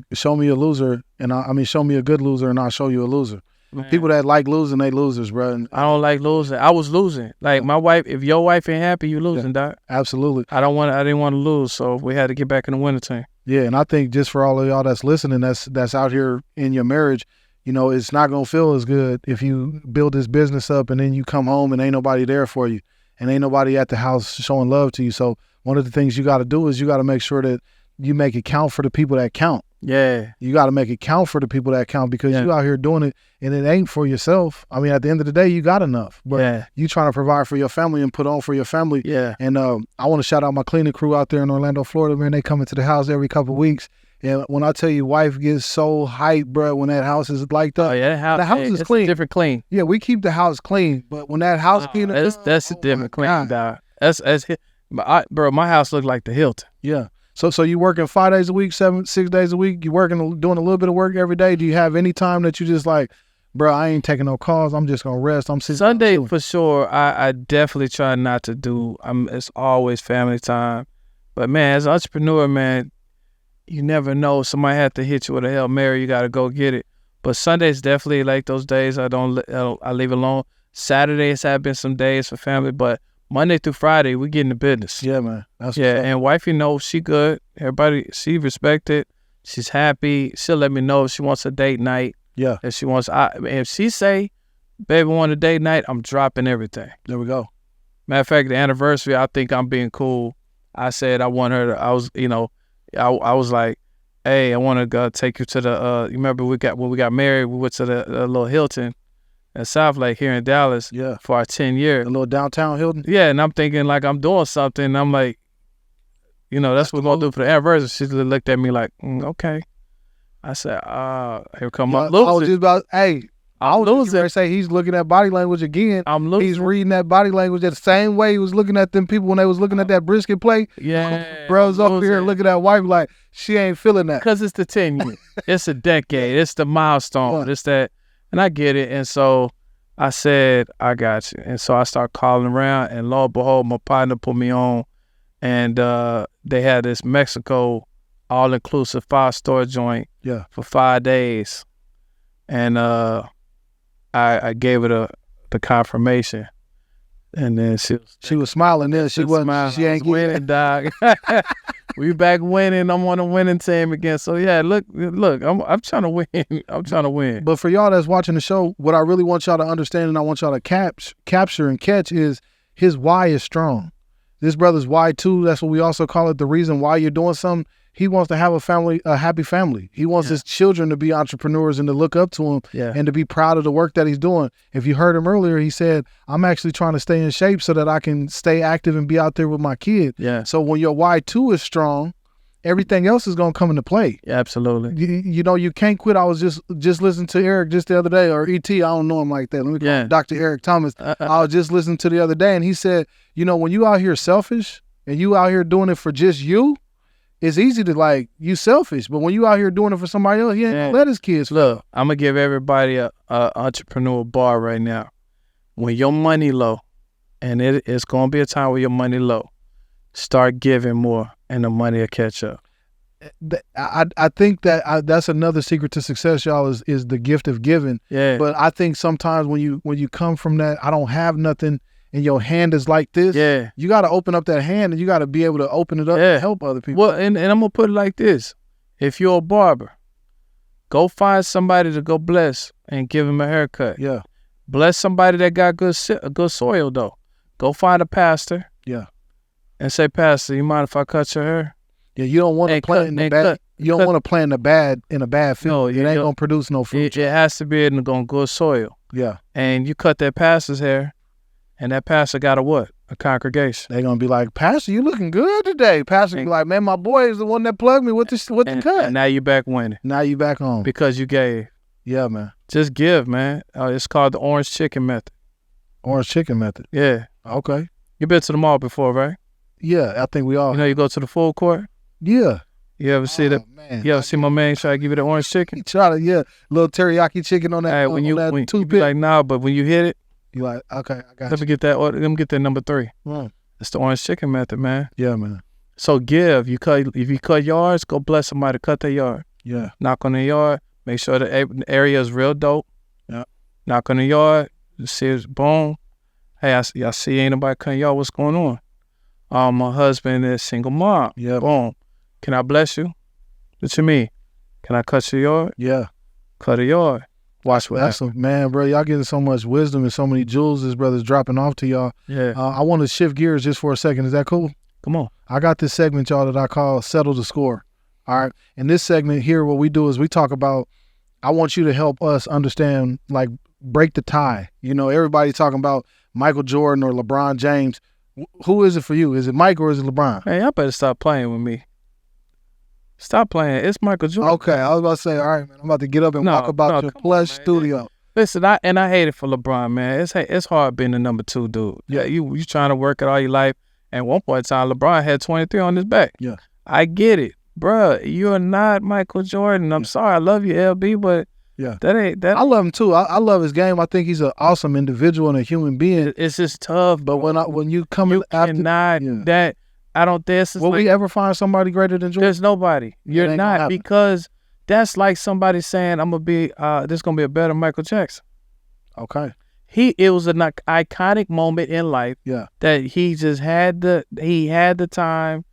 a loser, and I mean, show me a good loser, and I'll show you a loser. Man. People that like losing, they losers, bro. And I don't like losing. I was losing. Like my wife, if your wife ain't happy, you losing, Doc. Absolutely. I didn't want to lose, so we had to get back in the winning team. Yeah, and I think just for all of y'all that's listening, that's out here in your marriage, it's not gonna feel as good if you build this business up and then you come home and ain't nobody there for you, and ain't nobody at the house showing love to you. So one of the things you got to do is you got to make sure that you make it count for the people that count. Yeah. You got to make it count for the people that count, because you out here doing it and it ain't for yourself. I mean, at the end of the day, you got enough, but you trying to provide for your family and put on for your family. Yeah. And I want to shout out my cleaning crew out there in Orlando, Florida, man. They come into the house every couple of weeks. And when I tell you, wife gets so hyped, bro, when that house is like that. Oh, yeah, the house is clean. A different clean. Yeah, we keep the house clean, but when that house clean, that's a different clean, dog. Bro, my house looked like the Hilton. Yeah. So you working 5 days a week, 6 days a week? You working, doing a little bit of work every day? Do you have any time that you just like, bro, I ain't taking no calls, I'm just gonna rest, I'm sitting Sunday for sure. I definitely try not to do. It's always family time. But man, as an entrepreneur, man, you never know. Somebody had to hit you with a Hail Mary. You got to go get it. But Sundays definitely like those days. I leave alone. Saturdays have been some days for family, but Monday through Friday, we get in the business. Yeah, man. That's and wifey knows she good. Everybody, she respected. She's happy. She'll let me know if she wants a date night. Yeah. If she wants, if she say, baby, want a date night, I'm dropping everything. There we go. Matter of fact, the anniversary, I think I'm being cool. I said I want her to, I was like, hey, I want to go take you to the, you remember when we got married, we went to the little Hilton at South Lake here in Dallas for our 10 year. A little downtown Hilton? Yeah, and I'm thinking like I'm doing something. And I'm like, that's what we're going to do for the anniversary. She looked at me like, okay. I said, here come my loser. I was just about, I was just say he's looking at body language again. I'm losing. He's reading that body language the same way he was looking at them people when they was looking at that brisket plate. Yeah. Bro's over here looking at wife like she ain't feeling that. Because it's the 10 year. It's a decade. It's the milestone. It's that. And I get it. And so I said, I got you. And so I start calling around, and lo and behold, my partner put me on, and they had this Mexico all-inclusive 5-star joint for 5 days. And I gave her the confirmation, and then she was smiling. Then she wasn't smiling. She ain't winning, dog. We back winning. I'm on a winning team again. So yeah, look. I'm trying to win. I'm trying to win. But for y'all that's watching the show, what I really want y'all to understand, and I want y'all to capture and catch, is his why is strong. This brother's why too. That's what we also call it. The reason why you're doing something. He wants to have a happy family. He wants his children to be entrepreneurs and to look up to him and to be proud of the work that he's doing. If you heard him earlier, he said, I'm actually trying to stay in shape so that I can stay active and be out there with my kid. Yeah. So when your why too is strong, everything else is going to come into play. Yeah, absolutely. You can't quit. I was just listening to Eric just the other day, or ET, I don't know him like that. Let me call him Dr. Eric Thomas. I was just listening to the other day, and he said, when you out here selfish and you out here doing it for just you, it's easy to you selfish, but when you out here doing it for somebody else, he ain't gonna let his kids. Look, I'm gonna give everybody a entrepreneur bar right now. When your money low, and it's gonna be a time where your money low, start giving more, and the money will catch up. I think that's another secret to success, y'all, is the gift of giving. Yeah. But I think sometimes when you come from that, I don't have nothing, and your hand is like this, you got to open up that hand, and you got to be able to open it up and help other people. Well, and I'm going to put it like this. If you're a barber, go find somebody to go bless and give him a haircut. Yeah. Bless somebody that got good soil, though. Go find a pastor. Yeah. And say, Pastor, you mind if I cut your hair? Yeah, you don't want to plant in the bad. You don't want to plant in a bad field. No, it ain't going to produce no fruit. It has to be in good soil. Yeah. And you cut that pastor's hair, and that pastor got a congregation. They're going to be like, Pastor, you looking good today. Pastor be like, man, my boy is the one that plugged me with the cut. And now you back winning. Now you back home. Because you gave. Yeah, man. Just give, man. It's called the orange chicken method. Orange chicken method. Yeah. Okay. You been to the mall before, right? Yeah, I think we all. You go to the food court? Yeah. You ever see that? Man. You ever see my man try to give you the orange chicken? He try to, little teriyaki chicken on that. Hey, when you be like, nah, but when you hit it, you like, okay, I got let me get that order. Let me get that number 3. It's the orange chicken method, man. Yeah, man. So give. If you cut yards, go bless somebody to cut their yard. Yeah. Knock on the yard. Make sure the area is real dope. Yeah. Knock on the yard. See it's boom. Hey, I see ain't nobody cutting yard. What's going on? My husband is single mom. Yeah. Boom. Can I bless you? What you mean? Can I cut your yard? Yeah. Cut a yard. Watch what happens. Man, bro, y'all getting so much wisdom and so many jewels this brother's dropping off to y'all. Yeah. I want to shift gears just for a second. Is that cool? Come on. I got this segment, y'all, that I call Settle the Score. All right. In this segment here, what we do is we talk about, I want you to help us understand, like, break the tie. You know, everybody talking about Michael Jordan or LeBron James. Who is it for you? Is it Mike or is it LeBron? Hey, y'all better stop playing with me. Stop playing. It's Michael Jordan. Okay. I was about to say, all right, man, I'm about to get up and walk about your plush studio. Listen, I hate it for LeBron, man. It's hard being the number 2 dude. Yeah, you trying to work it all your life. And at one point in time, LeBron had 23 on his back. Yeah. I get it. Bruh, you're not Michael Jordan. I'm sorry. I love you, LB, but that ain't that. I love him too. I love his game. I think he's an awesome individual and a human being. It's just tough. But when you come after that, I don't think will we ever find somebody greater than Jordan? There's nobody. You're not, because that's like somebody saying I'm gonna be this gonna be a better Michael Jackson. Okay. It was an iconic moment in life. Yeah. That he just had the time.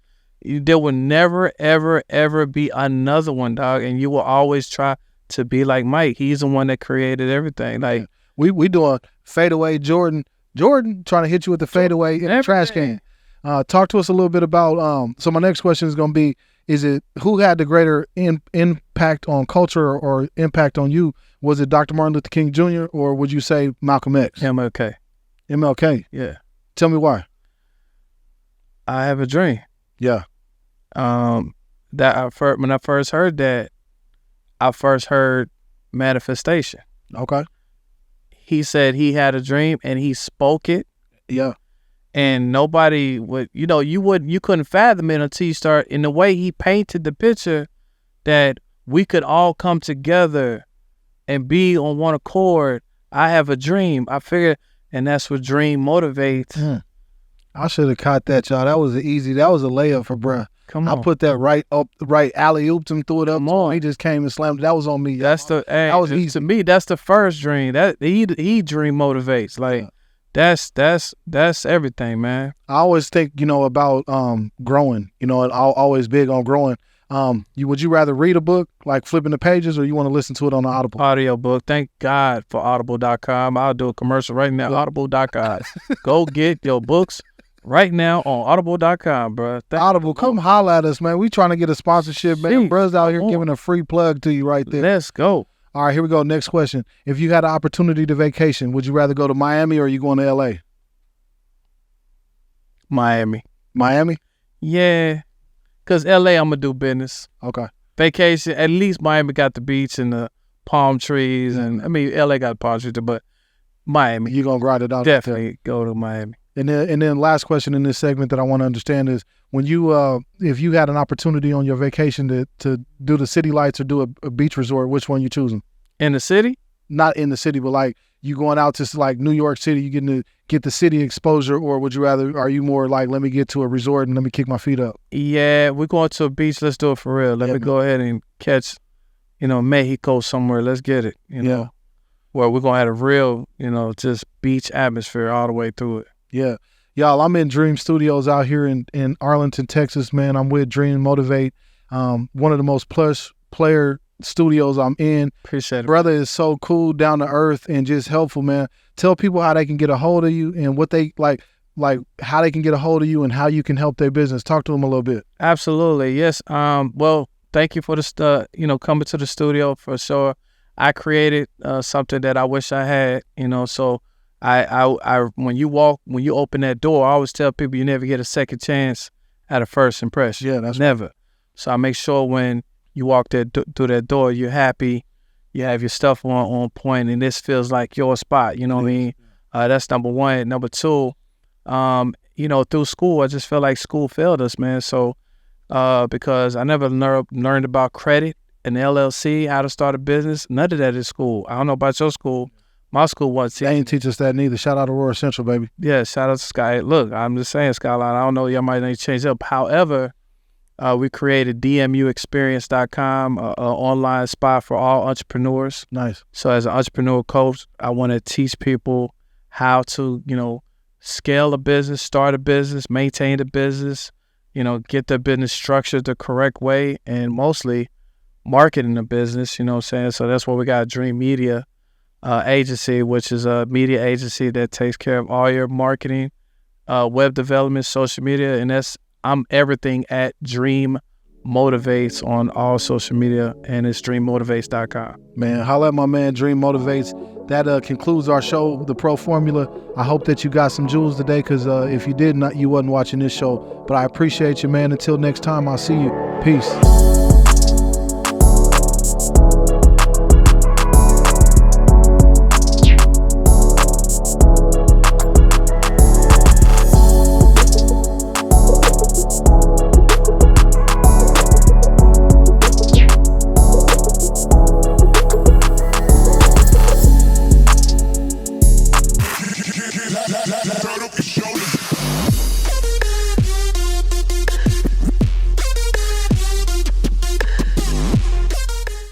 There will never, ever, ever be another one, dog. And you will always try to be like Mike. He's the one that created everything. Like we doing fadeaway Jordan trying to hit you with the fadeaway in the trash can. Talk to us a little bit about, so my next question is going to be, is it who had the greater impact on culture or impact on you? Was it Dr. Martin Luther King Jr. or would you say Malcolm X? MLK. MLK? Yeah. Tell me why. I have a dream. Yeah. When I first heard that, I first heard manifestation. Okay. He said he had a dream and he spoke it. Yeah. And nobody would, you couldn't fathom it until you start, in the way he painted the picture that we could all come together and be on one accord. I have a dream. I figured, and that's what dream motivates. I should have caught that, y'all. That was a layup for bruh. Come on. I put that right alley-ooped him, threw it up. Come on. He just came and slammed it. That was on me. That was easy. To me, that's the first dream. That he dream motivates. Like, that's everything, man. I always think, about growing, and I'm always big on growing. Would you rather read a book, like flipping the pages, or you want to listen to it on the Audible? Audio book. Thank God for audible.com. I'll do a commercial right now. Audible.com. Go get your books right now on audible.com, bro. Audible, come holla at us, man. We trying to get a sponsorship, man. Bro's out here giving a free plug to you right there. Let's go. All right, here we go. Next question. If you had an opportunity to vacation, would you rather go to Miami or are you going to L.A.? Miami. Miami? Yeah, because L.A. I'm going to do business. Okay. Vacation, at least Miami got the beach and the palm trees. And L.A. got palm trees, but Miami. You're going to grind it out? Definitely go to Miami. And then last question in this segment that I want to understand is, when you if you had an opportunity on your vacation to do the city lights or do a beach resort, which one you choosing? In the city? Not in the city, but like you going out to like New York City, you getting to get the city exposure, or are you more like, let me get to a resort and let me kick my feet up? Yeah, we're going to a beach. Let's do it for real. Let me go ahead and catch, Mexico somewhere. Let's get it, Yeah. Where we're going to have a real, just beach atmosphere all the way through it. Yeah. Y'all, I'm in Dream Studios out here in Arlington, Texas, man. I'm with Dream Motivate, one of the most plush player studios I'm in. Appreciate it. Brother is so cool, down to earth, and just helpful, man. Tell people how they can get a hold of you and what they like how they can get a hold of you and how you can help their business. Talk to them a little bit. Absolutely. Yes. Well, thank you for coming to the studio for sure. I created something that I wish I had, so I when you open that door, I always tell people you never get a second chance at a first impression. Yeah, that's never. So I make sure when you walk through that door, you're happy, you have your stuff on point, and this feels like your spot. You know what I mean? That's number one. Number two, through school, I just feel like school failed us, man. So because I never learned about credit and LLC, how to start a business, none of that is school. I don't know about your school. My school wasn't They ain't teach us that neither. Shout out to Aurora Central, baby. Yeah, shout out to Sky. Look, I'm just saying, Skyline, I don't know, y'all might need to change up. However, we created dmuexperience.com, an online spot for all entrepreneurs. Nice. So as an entrepreneur coach, I want to teach people how to, scale a business, start a business, maintain a business, get their business structured the correct way, and mostly marketing the business, you know what I'm saying? So that's why we got Dream Media Agency, which is a media agency that takes care of all your marketing, web development, social media, and I'm everything at Dream Motivates on all social media, and it's dreammotivates.com. Man, holla at my man Dream Motivates. That concludes our show, The Pro Formula. I hope that you got some jewels today, because if you did not, you wasn't watching this show. But I appreciate you, man. Until next time, I'll see you. Peace.